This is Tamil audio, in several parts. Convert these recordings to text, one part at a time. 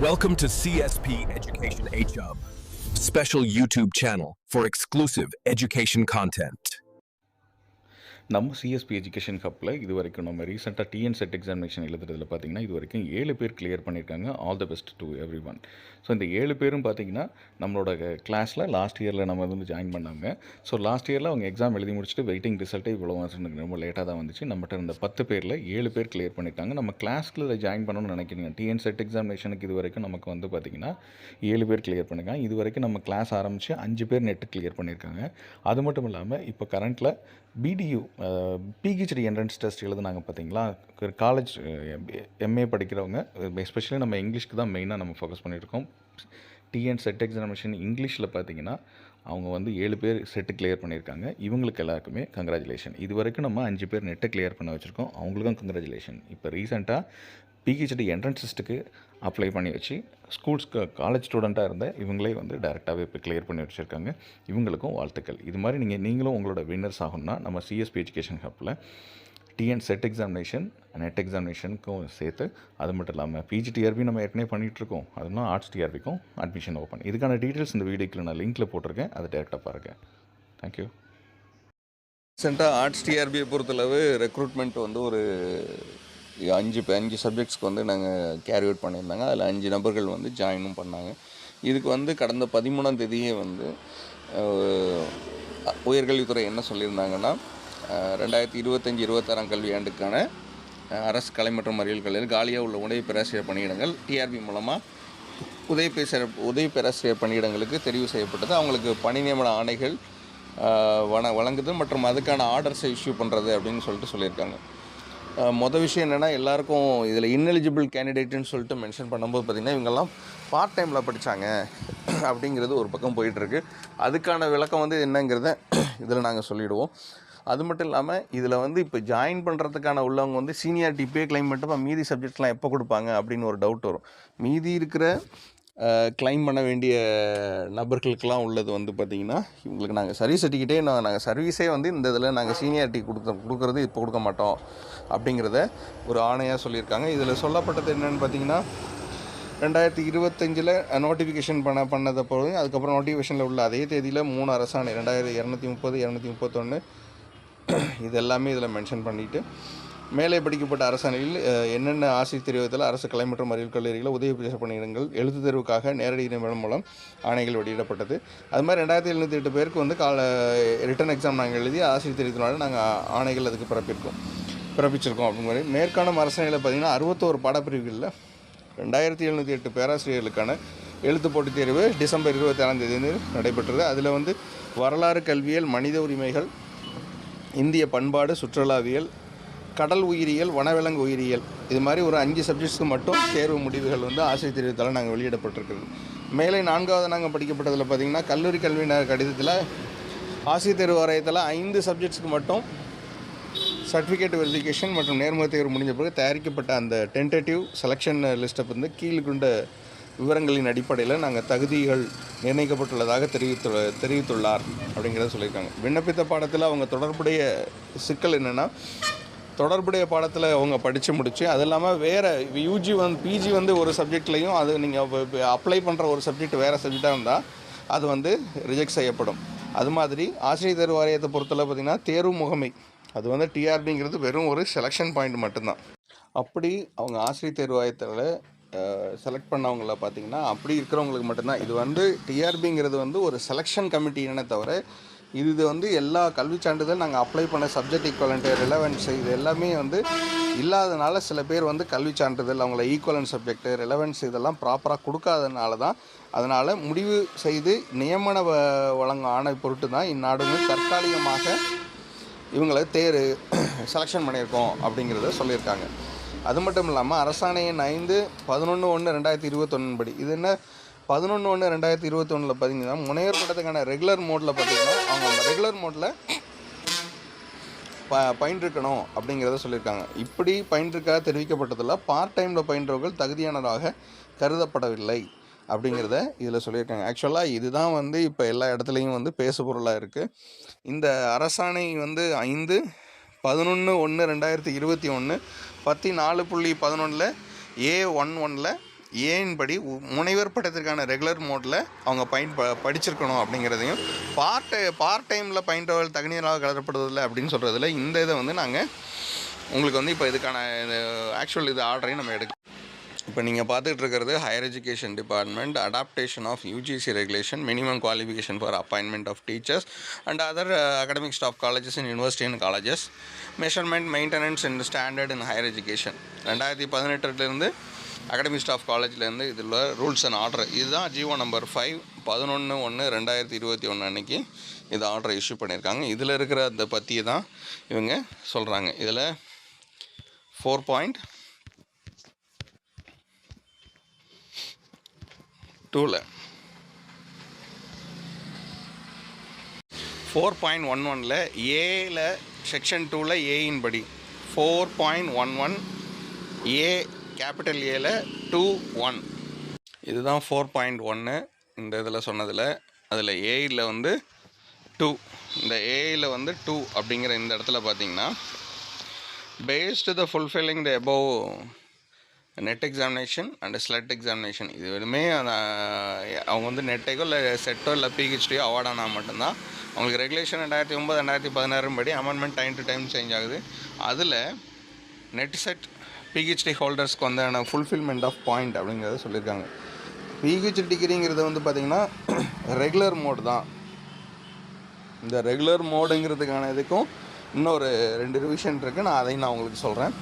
Welcome to CSP Education Hub, special YouTube channel for exclusive education content. நம்ம சிஎஸ்பி எஜுகேஷன் ஹப்பில் இது வரைக்கும் நம்ம ரீசெண்டாக டிஎன் செட் எக்ஸாமினேஷன் எழுதுறதுல பார்த்தீங்கன்னா இது வரைக்கும் 7 பேர் கிளியர் பண்ணியிருக்காங்க. All the best to every one. So இந்த 7 பேரும் பார்த்தீங்கன்னா நம்மளோட கிளாஸில் லாஸ்ட் இயரில் நம்ம வந்து ஜாயின் பண்ணாங்க. ஸோ லாஸ்ட் இயரில் அவங்க எக்ஸாம் எழுதி முடிச்சுட்டு வெயிட்டிங் ரிசல்ட்டே இவ்வளோ ரொம்ப லேட்டாக தான் வந்துச்சு. நம்மகிட்ட இருந்த 10 பேரில் 7 பேர் கிளியர் பண்ணியிருக்காங்க. நம்ம கிளாஸில் ஜாயின் பண்ணணும்னு நினைக்கிறீங்க. டிஎன் செட் எக்ஸாமினேஷனுக்கு இது வரைக்கும் நமக்கு வந்து பார்த்திங்கன்னா 7 பேர் கிளியர் பண்ணியிருக்காங்க. இது வரைக்கும் நம்ம கிளாஸ் ஆரம்பித்து 5 பேர் நெட்டு கிளியர் பண்ணியிருக்காங்க. அது மட்டும் இல்லாமல் இப்போ கரண்ட்டில் பிடியூ பிஹெச்டி என்ட்ரன்ஸ் டெஸ்ட் எழுதுனாங்க பார்த்தீங்களா, காலேஜ் எம்ஏ படிக்கிறவங்க, எஸ்பெஷலி நம்ம இங்கிலீஷ்க்கு தான் மெயினாக நம்ம ஃபோக்கஸ் பண்ணியிருக்கோம். டிஎன் செட் எக்ஸாமினேஷன் இங்கிலீஷில் பார்த்தீங்கன்னா அவங்க வந்து 7 பேர் செட்டு கிளியர் பண்ணியிருக்காங்க. இவங்களுக்கு எல்லாருக்குமே கங்க்ராச்சுலேஷன். இது வரைக்கும் நம்ம 5 பேர் நெட்டை கிளியர் பண்ண வச்சுருக்கோம். அவங்களுக்கும் கங்க்ராச்சுலேஷன். இப்போ ரீசெண்டாக பிஹெச்டி என்ட்ரன்ஸ் டெஸ்ட்டுக்கு அப்ளை பண்ணி வச்சு ஸ்கூல்ஸ்க்கு காலேஜ் ஸ்டூடெண்ட்டாக இருந்த இவங்களே வந்து டேரெக்டாகவே இப்போ கிளியர் பண்ணி வச்சுருக்காங்க. இவங்களுக்கும் வாழ்த்துக்கள். இது மாதிரி நீங்களும் உங்களோட வின்னர்ஸ் ஆகணும்னா நம்ம சிஎஸ்பி எஜுகேஷன் ஹப்பில் டிஎன் செட் எக்ஸாமினேஷன் நெட் எக்ஸாமினேஷனுக்கும் சேர்த்து, அது மட்டும் இல்லாமல் பிஜிடிஆர்பி நம்ம ஏற்கனவே பண்ணிகிட்ருக்கோம். அதுனா ஆர்ட்ஸ் டிஆர்பிக்கும் அட்மிஷன் ஓப்பன். இதுக்கான டீட்டெயில்ஸ் இந்த வீடியோக்கில் நான் லிங்க்கில் போட்டிருக்கேன். அதை டேரெக்டாக பாருங்கள். தேங்க்யூ. ரீசெண்டாக ஆர்ட்ஸ் டிஆர்பியை பொறுத்தளவு ரெக்ரூட்மெண்ட் வந்து ஒரு 5 சப்ஜெக்ட்ஸ்க்கு வந்து நாங்கள் கேரி அவுட் பண்ணியிருந்தாங்க. அதில் 5 நபர்கள் வந்து ஜாயினும் பண்ணாங்க. இதுக்கு வந்து கடந்த 13ஆம் தேதியே வந்து உயர்கல்வித்துறை என்ன சொல்லியிருந்தாங்கன்னா, 2025-26 கல்வியாண்டுக்கான அரசு கலை மற்றும் அறிவியல் கல்லூரியில் காலியாக உள்ள உதவி பேராசிரியர் பணியிடங்கள் டிஆர்பி மூலமாக உதவி பேராசிரியர் பணியிடங்களுக்கு தெரிவு செய்யப்பட்டது. அவங்களுக்கு பணி நியமன ஆணைகள் வழங்குது மற்றும் அதுக்கான ஆர்டர்ஸை இஷ்யூ பண்ணுறது அப்படின்னு சொல்லியிருக்காங்க. மொதல் விஷயம் என்னென்னா, எல்லாருக்கும் இதில் இன்எலிஜிபிள் கேண்டிடேட்டுன்னு சொல்லிட்டு மென்ஷன் பண்ணும்போது பார்த்திங்கன்னா இவங்கெல்லாம் பார்ட் டைமில் படித்தாங்க அப்படிங்கிறது ஒரு பக்கம் போயிட்டுருக்கு. அதுக்கான விளக்கம் வந்து என்னங்கிறத இதில் நாங்கள் சொல்லிவிடுவோம். அது மட்டும் இல்லாமல் இதில் வந்து இப்போ ஜாயின் பண்ணுறதுக்கான உள்ளவங்க வந்து சீனியாரிட்டி இப்போயே கிளைம் பண்ணிட்டு மீதி சப்ஜெக்ட்ஸ்லாம் எப்போ கொடுப்பாங்க அப்படின்னு ஒரு டவுட் வரும். மீதி இருக்கிற கிளைம் பண்ண வேண்டிய நபர்களுக்கெல்லாம் உள்ளது வந்து பார்த்திங்கன்னா, இவங்களுக்கு நாங்கள் சர்வீஸ் சர்டிஃபிகேட்டே நாங்கள் சர்வீஸே வந்து இந்த இதில் நாங்கள் சீனியாரிட்டி கொடுக்குறது இப்போ கொடுக்க மாட்டோம் அப்படிங்கிறத ஒரு ஆணையாக சொல்லியிருக்காங்க. இதில் சொல்லப்பட்டது என்னென்னு பார்த்திங்கன்னா, 2025 நோட்டிஃபிகேஷன் பண்ணதை போது அதுக்கப்புறம் நோட்டிஃபிகேஷனில் உள்ள அதே தேதியில் 3 அரசாணை 2230, 231 இது எல்லாமே இதில் மென்ஷன் பண்ணிவிட்டு, மேலே படிக்கப்பட்ட அரசாணையில் என்னென்ன ஆசிரியர் தெரிவித்தல் அரசு கலை மற்றும் அறிவியல் கல்லூரிகளில் உதவி பேச பணியிடங்கள் எழுத்து தேர்வுக்காக நேரடி நியமனம் மூலம் ஆணைகள் வெளியிடப்பட்டது. அது மாதிரி 2708 பேருக்கு வந்து ரிட்டன் எக்ஸாம் நாங்கள் எழுதி ஆசிரியர் தெரிவித்தனால நாங்கள் ஆணைகள் அதுக்கு பிறப்பிச்சிருக்கோம். அப்படிங்கிற மாதிரி மேற்காணும் அரசாணையில் பார்த்திங்கன்னா 61 பாடப்பிரிவுகளில் 2708 பேராசிரியர்களுக்கான எழுத்து போட்டித் தேர்வு டிசம்பர் 27ஆம் தேதி நடைபெற்றது. அதில் வந்து வரலாறு, கல்வியல், மனித உரிமைகள், இந்திய பண்பாடு, சுற்றுலாவியல், கடல் உயிரியல், வனவிலங்கு உயிரியல், இது மாதிரி ஒரு 5 சப்ஜெக்ட்ஸ்க்கு மட்டும் தேர்வு முடிவுகள் வந்து ஆசிரியர் தெரிவித்தால் நாங்கள் வெளியிடப்பட்டிருக்கிறது. மேலே 4வது நாங்கள் படிக்கப்பட்டதில் பார்த்திங்கன்னா, கல்லூரி கல்வியினர் கடிதத்தில் ஆசிரியர் தேர்வு வாரியத்தில் 5 சப்ஜெக்ட்ஸ்க்கு மட்டும் சர்டிஃபிகேட் வெரிஃபிகேஷன் மற்றும் நேர்முக தேர்வு முடிஞ்ச பிறகு தயாரிக்கப்பட்ட அந்த டென்டேட்டிவ் செலெக்ஷன் லிஸ்ட்டை வந்து கீழ்கொண்ட விவரங்களின் அடிப்படையில் நாங்கள் தகுதிகள் நிர்ணயிக்கப்பட்டுள்ளதாக தெரிவித்துள்ளார் அப்படிங்கிறத சொல்லியிருக்காங்க. விண்ணப்பித்த பாடத்தில் அவங்க தொடர்புடைய சிக்கல் என்னென்னா, தொடர்புடைய பாடத்தில் அவங்க படித்து முடித்து, அது இல்லாமல் வேறு யூஜி பிஜி வந்து ஒரு சப்ஜெக்ட்லேயும் அது நீங்கள் அப்ளை பண்ணுற ஒரு சப்ஜெக்ட் வேறு சப்ஜெக்டாக இருந்தால் அது வந்து ரிஜெக்ட் செய்யப்படும். அது மாதிரி ஆசிரியர் தேர்வு வாரியத்தை பொறுத்தளவு பார்த்திங்கன்னா, தேர்வு முகமை அது வந்து டிஆர்பிங்கிறது வெறும் ஒரு செலெக்ஷன் பாயிண்ட் மட்டும்தான். அப்படி அவங்க ஆசிரியர் தேர்வு வாரியத்தில் செலக்ட் பண்ணவங்கள பார்த்திங்கன்னா அப்படி இருக்கிறவங்களுக்கு மட்டும்தான் இது வந்து டிஆர்பிங்கிறது வந்து ஒரு செலெக்ஷன் கமிட்டினே தவிர இது வந்து எல்லா கல்வி சான்றிதழ் நாங்கள் அப்ளை பண்ண சப்ஜெக்ட் ஈக்குவலண்ட்டு, ரெலவென்ஸ் இது எல்லாமே வந்து இல்லாதனால சில பேர் வந்து கல்வி சான்றிதழ் அவங்கள ஈக்குவலன்ட் சப்ஜெக்ட்டு, ரெலவென்ஸ் இதெல்லாம் ப்ராப்பராக கொடுக்காதனால தான், அதனால் முடிவு செய்து நியமன வழங்க ஆணை பொருட்டு தான் இந்நாடு தற்காலிகமாக இவங்களை செலெக்ஷன் பண்ணியிருக்கோம் அப்படிங்கிறத சொல்லியிருக்காங்க. அது மட்டும் இல்லாமல் அரசாணை எண் 5/11/2021 படி இது என்ன 11/1/2021 பார்த்திங்கன்னா, முனைவர் பட்டத்துக்கான ரெகுலர் மோடில் பார்த்திங்கன்னா அவங்க ரெகுலர் மோடில் பயின்றிருக்கணும் அப்படிங்கிறத சொல்லியிருக்காங்க. இப்படி பயின்றிருக்காக தெரிவிக்கப்பட்டதில் பார்ட் டைமில் பயின்றவர்கள் தகுதியானதாக கருதப்படவில்லை அப்படிங்கிறத இதில் சொல்லியிருக்காங்க. ஆக்சுவலாக இதுதான் வந்து இப்போ எல்லா இடத்துலையும் வந்து பேசு பொருளாக இருக்குது. இந்த அரசாணை வந்து 5/11/2021 14.11 A11 ஏன் படி முனைவர் பட்டத்திற்கான ரெகுலர் மோடில் அவங்க படிச்சிருக்கணும் அப்படிங்கிறதையும் பார்ட் டைமில் பயின்றவர்கள் தகுதியாக கலரப்படுவதில்லை அப்படின்னு சொல்கிறதுல இந்த இதை வந்து நாங்கள் உங்களுக்கு வந்து இப்போ இதுக்கான ஆக்சுவல் இது ஆர்டரையும் நம்ம எடுக்க. இப்போ நீங்கள் பார்த்துட்டு இருக்கிறது higher education department adaptation of UGC regulation minimum qualification for appointment of teachers and other academic staff colleges in university and colleges measurement maintenance and standard in higher education 2018 academic staff காலேஜ்லேருந்து இதில் ரூல்ஸ் அண்ட் ஆர்டர் இதுதான் ஜிஓ நம்பர் 5 11/1/2021 அன்னைக்கு இது ஆர்டர் இஷ்யூ பண்ணியிருக்காங்க. இதில் இருக்கிற அந்த பற்றியை தான் இவங்க சொல்கிறாங்க. இதில் 4.11 ஏல செக்ஷன் 2ல் ஏயின் படி 4.11 ஏ கேபிட்டல் ஏல 2(1) இதுதான் 4.1 இந்த இதில் சொன்னதில். அதில் ஏயில் வந்து 2, இந்த ஏயில் வந்து 2 அப்படிங்கிற இந்த இடத்துல பார்த்தீங்கன்னா based the fulfilling the above net examination and SLET examination இது எதுவுமே அவங்க வந்து நெட்டைக்கோ இல்லை செட்டோ இல்லை பிஹெச்டியோ அவார்ட் ஆனால் மட்டும்தான் அவங்களுக்கு ரெகுலேஷன் 2009-2016 படி amendment time to time change ஆகுது. அதில் நெட் செட் பிஹெச்டி ஹோல்டர்ஸ்க்கு வந்தான ஃபுல்ஃபில்மெண்ட் ஆஃப் பாயிண்ட் அப்படிங்கிறத சொல்லியிருக்காங்க. பிஹெச்டி டிகிரிங்கிறது வந்து பார்த்திங்கன்னா ரெகுலர் மோடு தான். இந்த ரெகுலர் மோடுங்கிறதுக்கான இதுக்கும் இன்னொரு 2 ரிவிஷன் இருக்குது. நான் உங்களுக்கு சொல்கிறேன்.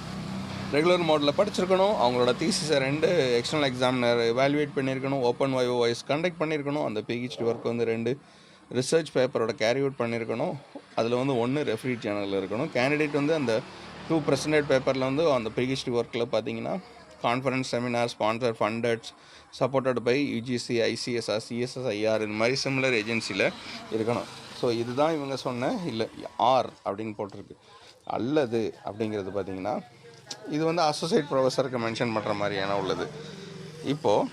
ரெகுலர் மோடில் படிச்சிருக்கணும், அவங்களோட தீசிஸை 2 எக்ஸ்டர்னல் எக்ஸாமினர் எவாலுவேட் பண்ணியிருக்கணும், ஓப்பன் வைஸ் கண்டக்ட் பண்ணியிருக்கணும், அந்த பிஹெச்டி ஒர்க் வந்து 2 ரிசர்ச் பேப்பரோட கேரி அவுட் பண்ணியிருக்கணும், அதில் வந்து 1 ரெஃபரீட் சேனலில் இருக்கணும். கேண்டிடேட் வந்து அந்த 2 ப்ரெசன்டேட் பேப்பரில் வந்து அந்த பிஹெச்டி ஒர்க்கில் பார்த்தீங்கன்னா conference seminar sponsor funded supported by UGC ICSR CSSIR இந்த மாதிரி சிமிலர் ஏஜென்சியில் இருக்கணும். ஸோ இதுதான் இவங்க சொன்ன இல்லை ஆர் அப்படின்னு போட்டிருக்கு. அல்லது அப்படிங்கிறது பார்த்திங்கன்னா இது வந்து அசோசியேட் ப்ரொஃபஸருக்கு மென்ஷன் பண்ணுற மாதிரியான உள்ளது. இப்போது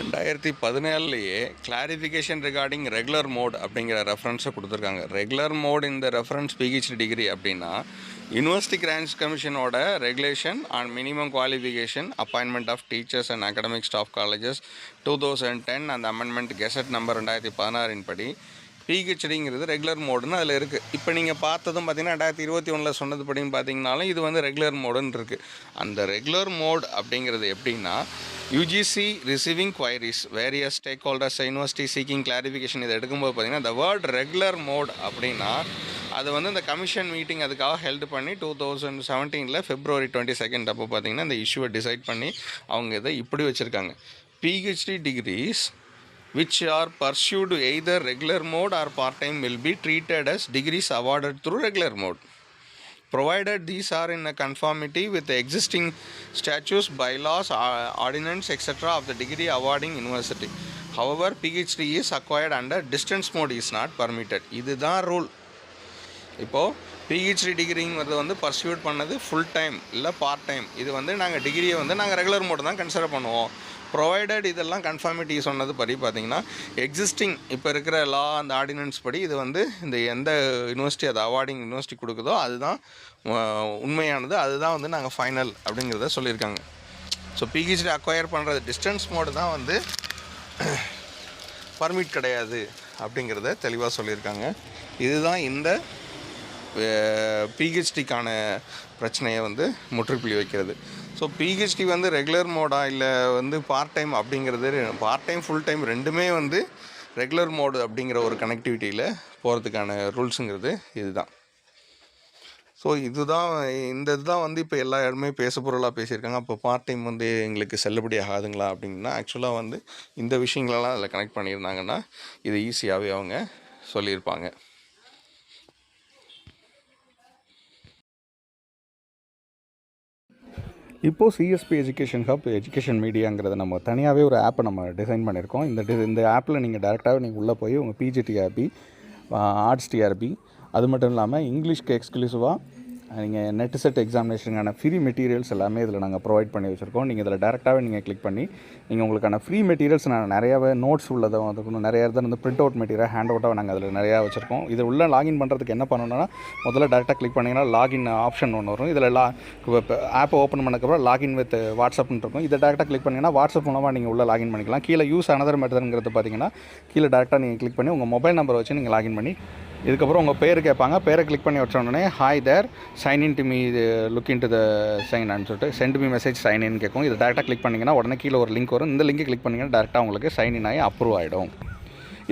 2017 கிளாரிஃபிகேஷன் ரிகார்டிங் ரெகுலர் மோட் அப்படிங்கிற ரெஃபரன்ஸை கொடுத்துருக்காங்க. ரெகுலர் மோட் இந்த ரெஃபரன்ஸ் பிஹெச்டி டிகிரி அப்படின்னா யூனிவர்சிட்டி கிராண்ட்ஸ் கமிஷனோட regulation on minimum qualification appointment of teachers and academic staff colleges 2010 அந்த அமெண்ட்மெண்ட் கெசட் நம்பர் 2016 படி பிஹெச்டிங்கிறது ரெகுலர் மோடுன்னு அதில் இருக்குது. இப்போ நீங்கள் பார்த்ததும் பார்த்திங்கன்னா 2021 சொன்னது படின்னு பார்த்தீங்கனாலும் இது வந்து ரெகுலர் மோடுன்னு இருக்குது. அந்த ரெகுலர் மோட் அப்படிங்கிறது எப்படின்னா UGC receiving குவைரிஸ் various stack holders university seeking clarification இதை எடுக்கும்போது பார்த்திங்கன்னா இந்த வேர்ட் ரெகுலர் மோட் அப்படின்னா அது வந்து இந்த கமிஷன் மீட்டிங் அதுக்காக ஹெல்டு பண்ணி 2017 February 22 அப்போ பார்த்திங்கன்னா இந்த இஷ்யூவை டிசைட் பண்ணி அவங்க இதை இப்படி வச்சுருக்காங்க. PhD degrees which are pursued either regular mode or part-time will be treated as degrees awarded through regular mode, provided these are in a conformity with the existing statutes, bylaws, ordinance, etc. of the degree awarding university. However, PhD is acquired under distance mode is not permitted. இதுதான் ரூல். இப்போது பிஹெச்டி டிகிரிங்கிறது வந்து பர்சியூட் பண்ணது ஃபுல் டைம் இல்லை பார்ட் டைம். இது வந்து நாங்கள் டிகிரியை வந்து நாங்கள் ரெகுலர் மோடு தான் கன்சிடர் பண்ணுவோம். ப்ரொவைடட் இதெல்லாம் கன்ஃபார்மிட்டி சொன்னது படி பார்த்திங்கன்னா எக்ஸிஸ்டிங் இப்போ இருக்கிற லா அந்த ஆர்டினன்ஸ் படி இது வந்து இந்த எந்த யூனிவர்சிட்டி அது அவார்டிங் யூனிவர்சிட்டி கொடுக்குதோ அதுதான் உண்மையானது, அதுதான் வந்து நாங்கள் ஃபைனல் அப்படிங்கிறத சொல்லியிருக்காங்க. ஸோ பிஹெச்டி அக்வயர் பண்ணுறது டிஸ்டன்ஸ் மோடு தான் வந்து பர்மிட் கிடையாது அப்படிங்கிறத தெளிவாக சொல்லியிருக்காங்க. இதுதான் இந்த பிஹெச்டிக்கான பிரச்சனையை வந்து முற்றுப்புள்ளி வைக்கிறது. ஸோ பிஹெச்டி வந்து ரெகுலர் மோடா இல்லை வந்து பார்ட் டைம் அப்படிங்கிறது பார்ட் டைம் ஃபுல் டைம் ரெண்டுமே வந்து ரெகுலர் மோடு அப்படிங்கிற ஒரு கனெக்டிவிட்டியில் போகிறதுக்கான ரூல்ஸுங்கிறது இதுதான். ஸோ இதுதான் வந்து இப்போ எல்லா இடமே பேசுபொருளாக பேசியிருக்காங்க. அப்போ பார்ட் டைம் வந்து எங்களுக்கு செல்லுபடி ஆகாதுங்களா அப்படின்னா ஆக்சுவலாக வந்து இந்த விஷயங்களெல்லாம் அதில் கனெக்ட் பண்ணியிருந்தாங்கன்னா இது ஈஸியாகவே அவங்க சொல்லியிருப்பாங்க. இப்போது சிஎஸ்பி எஜுகேஷன் ஹப் எஜுகேஷன் மீடியாங்கிறத நம்ம தனியாகவே ஒரு ஆப்பை நம்ம டிசைன் பண்ணியிருக்கோம். இந்த ஆப்பில் நீங்கள் டேரெக்டாகவே நீங்கள் உள்ளே போய் உங்கள் பிஜி டிஆர்பி, ஆர்ட்ஸ் டிஆர்பி, அது மட்டும் இல்லாமல் இங்கிலீஷ்க்கு எக்ஸ்க்ளூசிவாக நீங்கள் நெட் செட் எக்ஸாமினேஷனுக்கான ஃப்ரீ மெட்டீரியல்ஸ் எல்லாமே இதில் நாங்கள் ப்ரொவைட் பண்ணி வச்சுருக்கோம். நீங்கள் இதில் டேரெக்டாகவே நீங்கள் கிளிக் பண்ணி நீங்கள் உங்களுக்கான ஃப்ரீ மெட்டீரியல்ஸ் நான் நிறையாவே நோட்ஸ் உள்ளதும் அதுக்கு நிறையா இடத்துல வந்து பிரிண்ட் அவுட் மெட்டீரியல் ஹேண்ட் அவுட்டாக நாங்கள் அதில் நிறையா வச்சுருக்கோம். இது உள்ள லாகின் பண்ணுறதுக்கு என்ன பண்ணணும்னா முதல்ல டேரெக்டாக கிளிக் பண்ணிங்கன்னா லாகின் ஆப்ஷன் ஒன்று வரும். இதில் ஆப்பை ஓப்பன் பண்ணக்கப்புறம் லாகின் வித் வாட்ஸ்அப்னு இருக்கும். இதை டேரெக்டாக கிளிக் பண்ணிங்கன்னா வாட்ஸ்அப் மூலமாக நீங்கள் உள்ள லாகின் பண்ணிக்கலாம். கீழே யூஸ் அனதர் மெத்தட்ங்கிறது பார்த்தீங்கன்னா கீழே டேரெக்டாக நீங்கள் கிளிக் பண்ணி உங்கள் மொபைல் நம்பரை வச்சு நீங்கள் லாகின் பண்ணி இதுக்கப்புறம் உங்கள் பேர் கேட்பாங்க. பேரை கிளிக் பண்ணி வச்சோடனே hi there sign in to me look in to the sign ஆன்னு சொல்லிட்டு send me message sign in கேட்கும். இது டேரெக்டாக கிளிக் பண்ணிங்கன்னா உடனே கீழே ஒரு லிங்க் வரும். இந்த லிங்கை கிளிக் பண்ணிங்கன்னா டேரெக்டாக உங்களுக்கு சைன் இன் ஆகி அப்ரூவ் ஆகிடும்.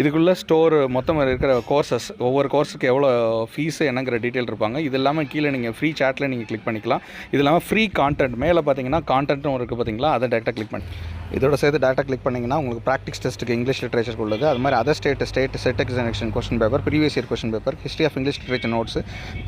இதுக்குள்ளே ஸ்டோர் மொத்தம் இருக்கிற கோர்சஸ் ஒவ்வொரு கோர்ஸுக்கு எவ்வளோ ஃபீஸு என்னங்கிற டீட்டெயில் இருப்பாங்க. இது இல்லாமல் கீழே நீங்கள் ஃப்ரீ சாட்டில் நீங்கள் கிளிக் பண்ணிக்கலாம். இது இல்லாமல் ஃப்ரீ கான்டென்ட் மேலே பார்த்தீங்கன்னா கான்டென்ட்டும் இருக்குது பார்த்தீங்களா, அதை டேரெக்டாக கிளிக் பண்ணி இதோட சேர்த்து டேட்டா கிளிக் பண்ணிங்கன்னா உங்களுக்கு ப்ராக்டிஸ் டெஸ்ட்டுக்கு இங்கிலீஷ் லிட்ரேச்சர் உள்ளது. அது மாதிரி other state SET examination question paper, previous year question paper, history of English literature notes,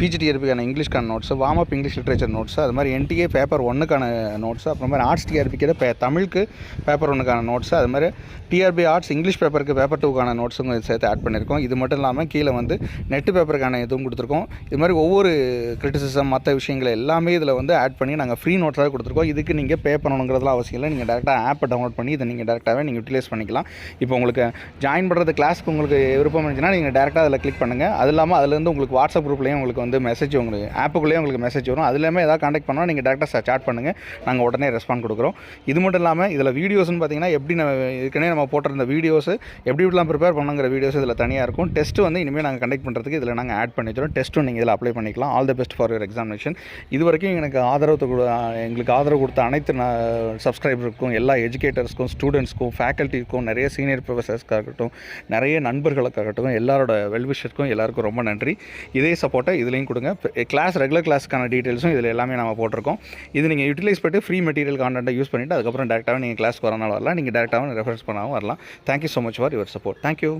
பிஜிடிஆர்பிக்கான இங்கிலீஷ்க்கான notes, warm up English literature notes, அது மாதிரி என்டிஏ பேப்பர் 1க்கான நோட்ஸ், அப்புறம் மாதிரி ஆர்ட்ஸ் டிஆர்பிக்கு தமிழுக்கு பேப்பர் 1க்கான நோட்ஸ், அது மாதிரி டிஆர்பி ஆர்ட்ஸ் இங்கிலீஷ் பேப்பருக்கு பேப்பர் 2க்கான நோட்ஸும் சேர்த்து ஆட் பண்ணியிருக்கோம். இது மட்டும் இல்லாமல் கீழே வந்து நெட்டு பேப்பருக்கான இதுவும் கொடுத்துருக்கோம். இது மாதிரி ஒவ்வொரு கிரிட்டிசிசம் மற்ற விஷயங்களை எல்லாமே இதில் வந்து ஆட் பண்ணி நாங்கள் ஃப்ரீ நோட்ஸாக கொடுத்துருக்கோம். இதுக்கு நீங்கள் பே பண்ணணுங்கிறதுலாம் அவசியம் இல்லை. நீங்கள் டேரெக்டாக ஆப்பை டவுன்லோட் பண்ணி இதை நீங்கள் டேரெக்டாகவே நீங்கள் யூட்டிலைஸ் பண்ணிக்கலாம். இப்போ உங்களுக்கு ஜாயின் பண்ணுறது கிளாஸுக்கு உங்களுக்கு விருப்பம் இருந்துச்சுன்னா நீங்கள் டேரெக்டாக அதில் கிளிக் பண்ணுங்கள். அது இல்லாமல் அதுலேருந்து உங்களுக்கு வாட்ஸ்அப் குரூப்லேயும் உங்களுக்கு வந்து மெசேஜ் உங்களுக்கு ஆப்புக்குள்ளேயே உங்களுக்கு மெசேஜ் வரும். அதுலேயுமே ஏதாவது காண்டாக்ட் பண்ணால் நீங்கள் டேரெக்டாக சாட் பண்ணுங்கள், நாங்கள் உடனே ரெஸ்பாண்ட் கொடுக்குறோம். இது மட்டும் இல்லாமல் இதில் வீடியோஸ்னு பார்த்தீங்கன்னா எப்படி ஏற்கனவே நம்ம போட்டிருந்த வீடியோஸ் எப்படி இப்படிலாம் ப்ரிப்பேர் பண்ணுங்கிற வீடியோஸ் இதில் தனியாக இருக்கும். டெஸ்ட்டு வந்து இனிமேல் நாங்கள் கண்டக்ட் பண்ணுறதுக்கு இதில் நாங்கள் ஆட் பண்ணி தரோம். டெஸ்ட்டும் நீங்கள் இதில் அப்ளை பண்ணிக்கலாம். All the best for your examination. இது வரைக்கும் எங்களுக்கு ஆதரவு கொடுத்த அனைத்து சப்ஸ்கிரைபருக்கும், எல்லா எஜுகேட்டர்ஸ்க்கும், ஸ்டூடெண்ட்ஸ்க்கும், ஃபேக்கல்ட்டிக்கும், நிறைய சீனியர் ப்ரொஃபஸர்ஸ்க்காகட்டும், நிறைய நண்பர்களுக்காகட்டும், எல்லாரோட வெல்விஷருக்கும் எல்லாருக்கும் ரொம்ப நன்றி. இதே சப்போர்ட்டை இதுலேயும் கொடுங்க. ரெகுலர் கிளாஸுக்கான டீட்டெயில்ஸும் இதில் எல்லாமே நம்ம போட்டிருக்கோம். இது நீங்கள் யூட்டிலைஸ் பண்ணிட்டு ஃப்ரீ மெட்டீரியல் கான்டென்ட்டை யூஸ் பண்ணிவிட்டு அதுக்கப்புறம் டேரெக்டாகவே நீங்கள் கிளாஸ்க்கு வரனால வரலாம், நீங்கள் டேரெக்டாகவும் ரெஃபரன்ஸ் பண்ணாலும் வரலாம். Thank you so much for your support. Thank you.